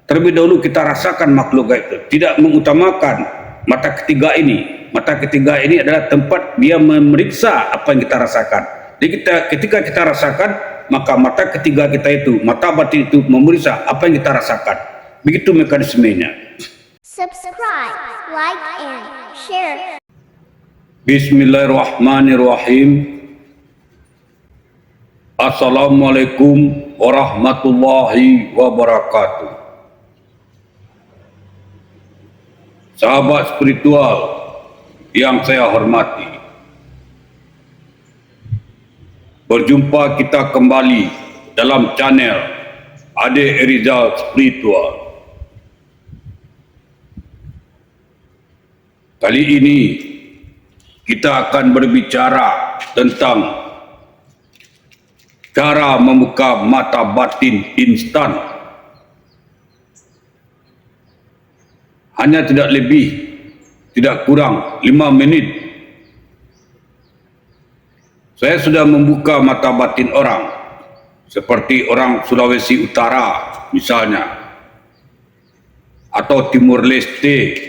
terlebih dahulu kita rasakan makhluk gaib itu, tidak mengutamakan mata ketiga ini. Mata ketiga ini adalah tempat dia memeriksa apa yang kita rasakan. Jadi ketika kita rasakan, maka mata ketiga kita itu, mata batin itu memeriksa apa yang kita rasakan. Begitu mekanismenya. Subscribe, like, and share. Bismillahirrahmanirrahim. Assalamualaikum warahmatullahi wabarakatuh. Sahabat spiritual yang saya hormati, berjumpa kita kembali dalam channel Ade Erizal Spiritual. Kali ini kita akan berbicara tentang cara membuka mata batin instan. Hanya tidak lebih, tidak kurang 5 menit. Saya sudah membuka mata batin orang, seperti orang Sulawesi Utara misalnya, atau Timur Leste,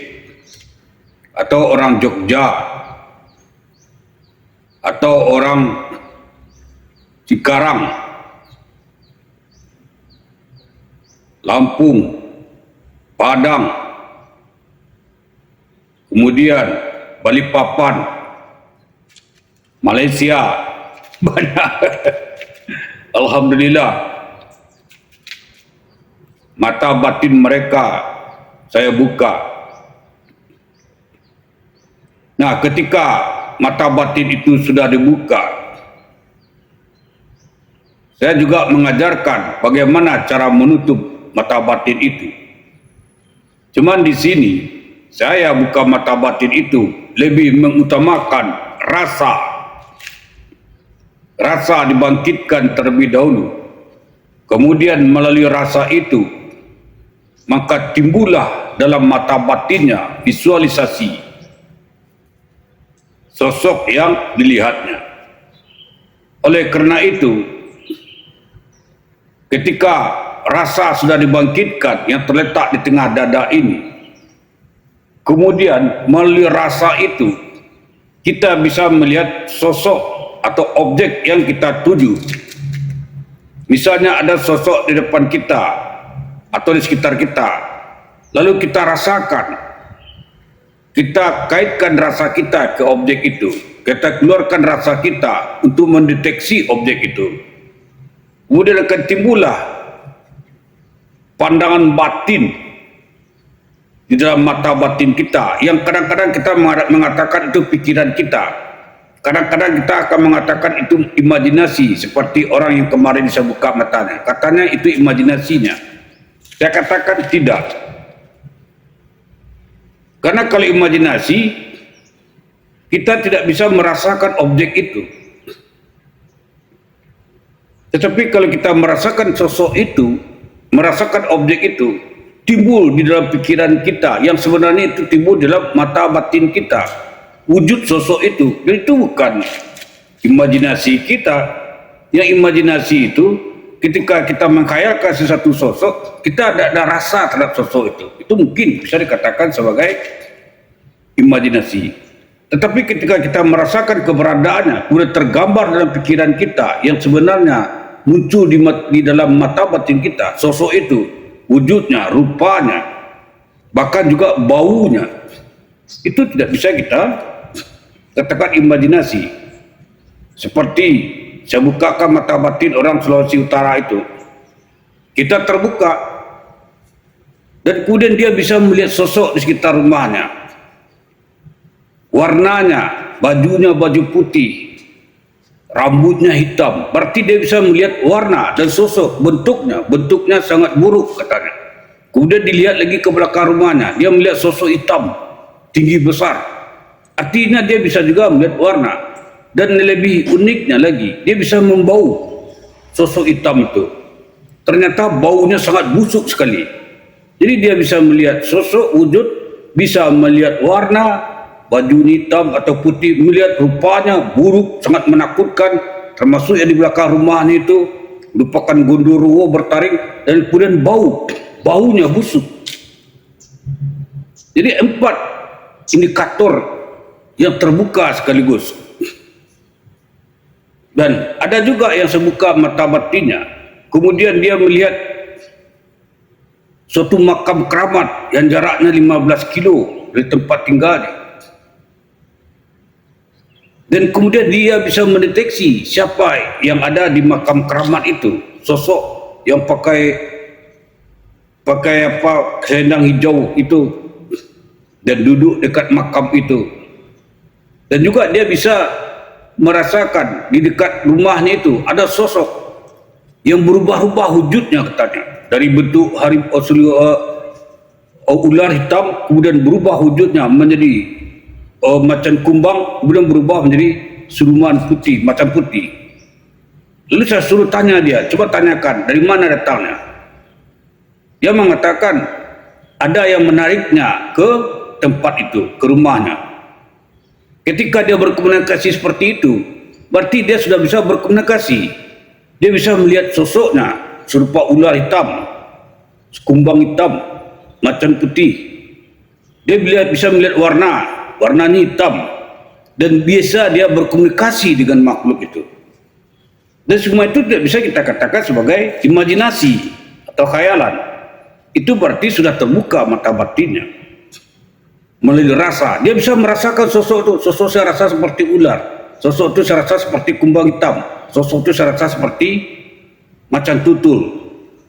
atau orang Jogja, atau orang Cikarang, Lampung, Padang, kemudian Balikpapan, Malaysia, banyak. Alhamdulillah, mata batin mereka saya buka. Nah, ketika mata batin itu sudah dibuka, saya juga mengajarkan bagaimana cara menutup mata batin itu. Cuman di sini saya buka mata batin itu lebih mengutamakan rasa. Rasa dibangkitkan terlebih dahulu. Kemudian melalui rasa itu, maka timbullah dalam mata batinnya visualisasi sosok yang dilihatnya. Oleh karena itu, ketika rasa sudah dibangkitkan yang terletak di tengah dada ini, kemudian melalui rasa itu kita bisa melihat sosok atau objek yang kita tuju. Misalnya ada sosok di depan kita atau di sekitar kita, lalu kita rasakan, kita kaitkan rasa kita ke objek itu, kita keluarkan rasa kita untuk mendeteksi objek itu. Kemudian akan timbullah pandangan batin di dalam mata batin kita, yang kadang-kadang kita mengatakan itu pikiran kita, kadang-kadang kita akan mengatakan itu imajinasi, seperti orang yang kemarin saya buka matanya, katanya itu imajinasinya. Saya katakan tidak, karena kalau imajinasi kita tidak bisa merasakan objek itu. Tetapi kalau kita merasakan sosok itu, merasakan objek itu, timbul di dalam pikiran kita, yang sebenarnya itu timbul dalam mata batin kita. Wujud sosok itu, dan itu bukan imajinasi kita. Yang imajinasi itu, ketika kita menghayalkan sesuatu sosok, kita ada rasa terhadap sosok itu. Itu mungkin bisa dikatakan sebagai imajinasi. Tetapi ketika kita merasakan keberadaannya, sudah tergambar dalam pikiran kita, yang sebenarnya muncul di dalam mata batin kita, sosok itu, wujudnya, rupanya, bahkan juga baunya, itu tidak bisa kita katakan imajinasi. Seperti saya bukakan mata batin orang Sulawesi Utara itu, kita terbuka, dan kemudian dia bisa melihat sosok di sekitar rumahnya, warnanya, bajunya baju putih, rambutnya hitam, berarti dia bisa melihat warna dan sosok, bentuknya sangat buruk katanya. Kemudian dilihat lagi ke belakang rumahnya, dia melihat sosok hitam, tinggi besar, artinya dia bisa juga melihat warna. Dan lebih uniknya lagi, dia bisa membau sosok hitam itu, ternyata baunya sangat busuk sekali. Jadi dia bisa melihat sosok wujud, bisa melihat warna, baju hitam atau putih, melihat rupanya buruk, sangat menakutkan, termasuk yang di belakang rumahnya itu merupakan gondoruo bertaring, dan kemudian bau baunya busuk. Jadi 4 indikator yang terbuka sekaligus. Dan ada juga yang sebuka mata batinnya. Kemudian dia melihat suatu makam keramat yang jaraknya 15 kilo dari tempat tinggalnya. Dan kemudian dia bisa mendeteksi siapa yang ada di makam keramat itu. Sosok yang pakai selendang hijau itu dan duduk dekat makam itu. Dan juga dia bisa merasakan di dekat rumahnya itu ada sosok yang berubah-ubah wujudnya katanya, dari bentuk ular hitam kemudian berubah wujudnya menjadi macan kumbang, kemudian berubah menjadi siluman putih, macan putih. Lalu saya suruh tanya dia, coba tanyakan dari mana datangnya. Dia mengatakan ada yang menariknya ke tempat itu, ke rumahnya. Ketika dia berkomunikasi seperti itu, berarti dia sudah bisa berkomunikasi. Dia bisa melihat sosoknya serupa ular hitam, kumbang hitam, macan putih. Dia bisa melihat warnanya hitam, dan biasa dia berkomunikasi dengan makhluk itu. Dan semua itu tidak bisa kita katakan sebagai imajinasi atau khayalan. Itu berarti sudah terbuka mata batinnya. Melalui rasa, dia bisa merasakan sosok itu. Sosok saya rasa seperti ular, sosok itu saya rasa seperti kumbang hitam, sosok itu saya rasa seperti macan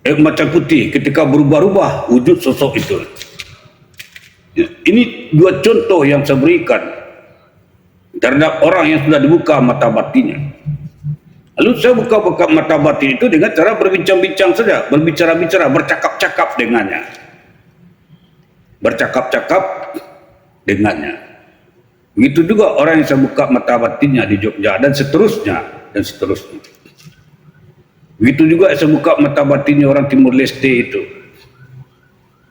macan putih ketika berubah-ubah wujud sosok itu. Ini 2 contoh yang saya berikan terhadap orang yang sudah dibuka mata batinnya. Lalu saya buka mata batin itu dengan cara berbincang-bincang saja, berbicara-bicara, bercakap-cakap dengannya. Begitu juga orang yang saya buka mata batinnya di Jogja dan seterusnya. Begitu juga saya buka mata batinnya orang Timur Leste itu.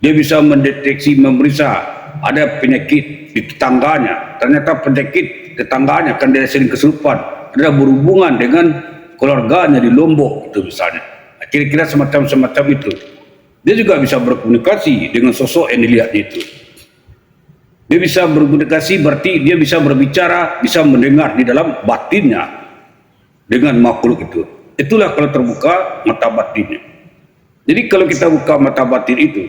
Dia bisa mendeteksi, memeriksa ada penyakit di tetangganya. Ternyata penyakit tetangganya kan dia sering kesurupan, ada berhubungan dengan keluarganya di Lombok itu misalnya. Kira-kira semacam itu. Dia juga bisa berkomunikasi dengan sosok yang dilihat itu. Dia bisa berkomunikasi berarti dia bisa berbicara, bisa mendengar di dalam batinnya dengan makhluk itu. Itulah kalau terbuka mata batinnya. Jadi kalau kita buka mata batin itu,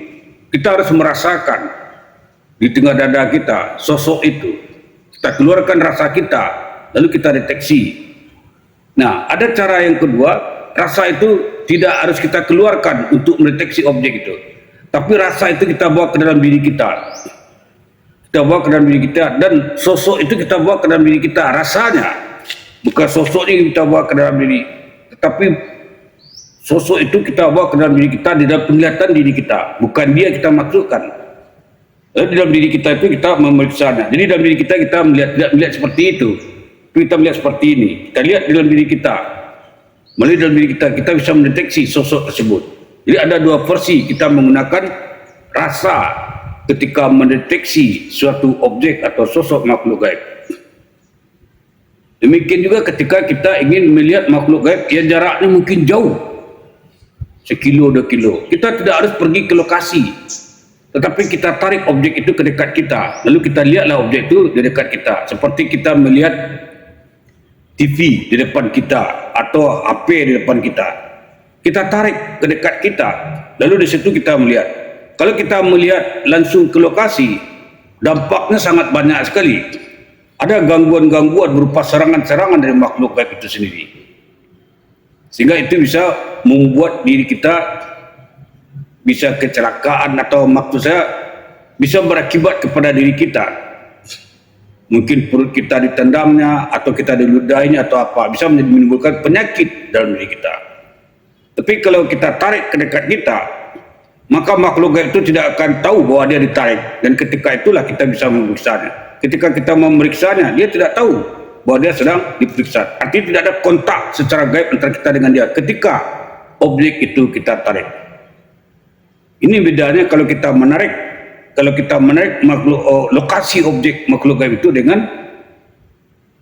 kita harus merasakan di tengah dada kita sosok itu. Kita keluarkan rasa kita, lalu kita deteksi. Nah, ada cara yang kedua, rasa itu tidak harus kita keluarkan untuk mendeteksi objek itu. Tapi rasa itu kita bawa ke dalam diri kita. Kita bawa ke dalam diri kita, dan sosok itu kita bawa ke dalam diri kita, rasanya. Bukan sosoknya kita bawa ke dalam diri, tetapi sosok itu kita bawa ke dalam diri kita di dalam penglihatan diri kita. Bukan dia kita masukkan. Lalu di dalam diri kita itu kita memeriksanya. Jadi dalam diri kita melihat seperti itu. Kita melihat seperti ini. Kita lihat di dalam diri kita. Melalui dalam diri kita bisa mendeteksi sosok tersebut. Jadi ada 2 versi kita menggunakan rasa ketika mendeteksi suatu objek atau sosok makhluk gaib. Demikian juga ketika kita ingin melihat makhluk gaib yang jaraknya mungkin jauh, 1 kilo 2 kilo, kita tidak harus pergi ke lokasi, tetapi kita tarik objek itu ke dekat kita, lalu kita lihatlah objek itu di dekat kita, seperti kita melihat TV di depan kita atau HP di depan kita. Kita tarik ke dekat kita, lalu di situ kita melihat. Kalau kita melihat langsung ke lokasi, dampaknya sangat banyak sekali. Ada gangguan-gangguan berupa serangan-serangan dari makhluk gaib itu sendiri. Sehingga itu bisa membuat diri kita bisa kecelakaan, atau maksud saya bisa berakibat kepada diri kita. Mungkin perut kita ditendangnya, atau kita diludahinya, atau apa. Bisa menimbulkan penyakit dalam diri kita. Tapi kalau kita tarik ke dekat kita, maka makhluk gaib itu tidak akan tahu bahwa dia ditarik, dan ketika itulah kita bisa memeriksanya. Ketika kita memeriksanya, dia tidak tahu bahwa dia sedang diperiksa. Artinya tidak ada kontak secara gaib antara kita dengan dia ketika objek itu kita tarik. Ini bedanya kalau kita menarik lokasi objek makhluk gaib itu dengan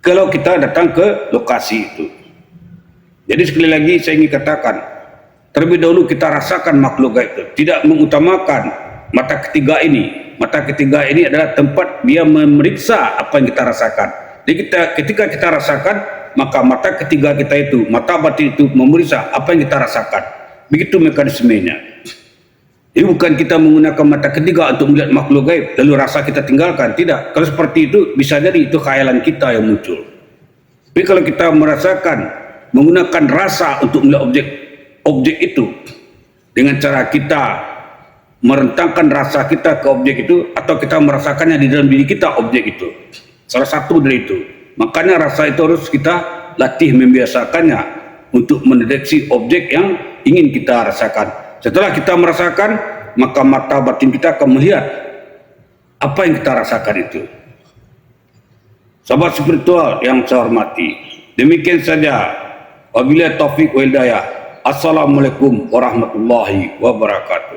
kalau kita datang ke lokasi itu. Jadi sekali lagi saya ingin katakan, terlebih dahulu kita rasakan makhluk gaib itu, tidak mengutamakan mata ketiga ini. Mata ketiga ini adalah tempat dia memeriksa apa yang kita rasakan. Jadi ketika kita rasakan, maka mata ketiga kita itu, mata batin itu memeriksa apa yang kita rasakan. Begitu mekanismenya. Jadi bukan kita menggunakan mata ketiga untuk melihat makhluk gaib lalu rasa kita tinggalkan, tidak. Kalau seperti itu bisa jadi itu khayalan kita yang muncul. Tapi kalau kita merasakan menggunakan rasa untuk melihat objek itu dengan cara kita merentangkan rasa kita ke objek itu, atau kita merasakannya di dalam diri kita objek itu, salah satu dari itu. Makanya rasa itu harus kita latih membiasakannya untuk mendeteksi objek yang ingin kita rasakan. Setelah kita merasakan, maka mata batin kita akan melihat apa yang kita rasakan itu. Sahabat spiritual yang saya hormati, demikian saja. Wabillahi taufik wal hidayah. Assalamualaikum warahmatullahi wabarakatuh.